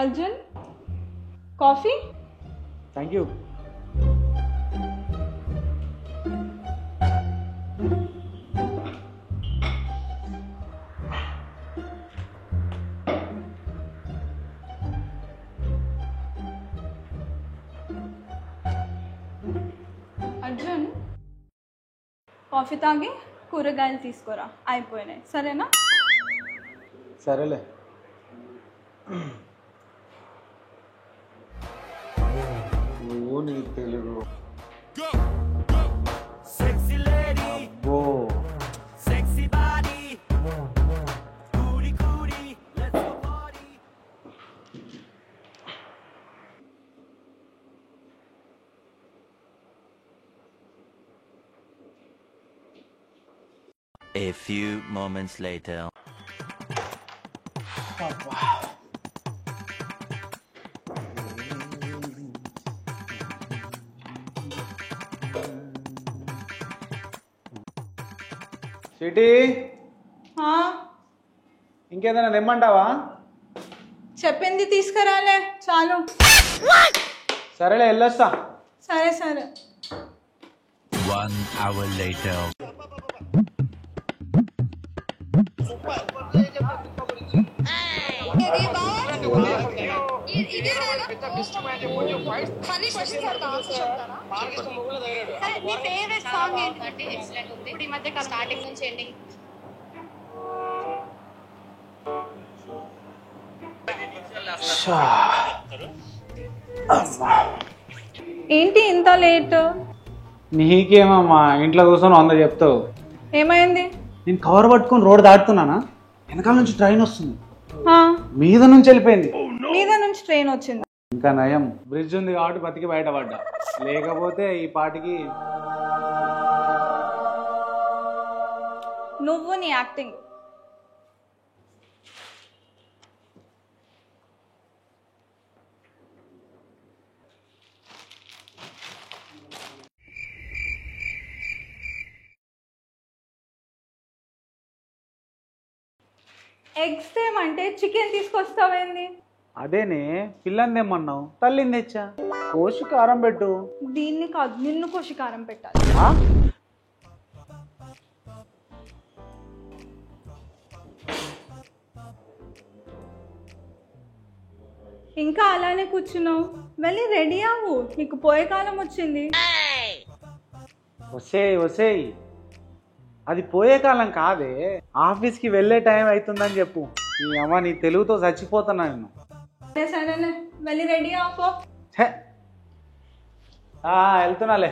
Arjun coffee. Thank you. Arjun coffee తాగి కూరగాయలు తీసుకురా, అయిపోయినాయి. సరేనా? సరేలే. నువ్వు నీ తెలుగు అబ్బో. A few moments later. City ఇంకేదైనా తెమ్మంటావా? చెప్పింది తీసుకురాలే చాలు. సరేలే వెళ్ళొస్తా. సరే సరే. 1 hour later. ఏంటి ఇంత లేట్? నీకేమమ్మా, ఇంట్లో కూర్చొని 100 చెప్తావు. ఏమైంది? నేను కవర్ పట్టుకొని రోడ్ దాటుతున్నానా, వెనకాల నుంచి ట్రైన్ వస్తుంది, హా, మీద నుంచి వెళ్ళిపోయింది. మీద నుంచి ట్రైన్ వచ్చింది. ఇంకా నయం బ్రిడ్జ్ ఉంది కాబట్టి బతికి బయటపడ్డా, లేకపోతే ఈ పాటికి. నువ్వు నీ యాక్టింగ్. ఎగ్స్ ఏమంటే చికెన్ తీసుకొస్తావేంది? అదేనే పిల్లని తెమ్మన్నావు, తల్లిని తెచ్చా. కోసి కారం పెట్టు. దీన్ని కాదు, నిన్ను కోషికారం పెట్టాలి. ఆ? ఇంకా అలానే కూర్చున్నావు, వెళ్ళి రెడీ అవ్వు, నీకు పోయే కాలం వచ్చింది. వసేయ్ అది పోయే కాలం కాదే, ఆఫీస్కి వెళ్ళే టైం అవుతుందని చెప్పు. నీ అమ్మ నీ తెలుగుతో చచ్చిపోతున్నా నేను. సరేనే, వెళ్ళి రెడీ అవ్వు. వెళ్తున్నాలే.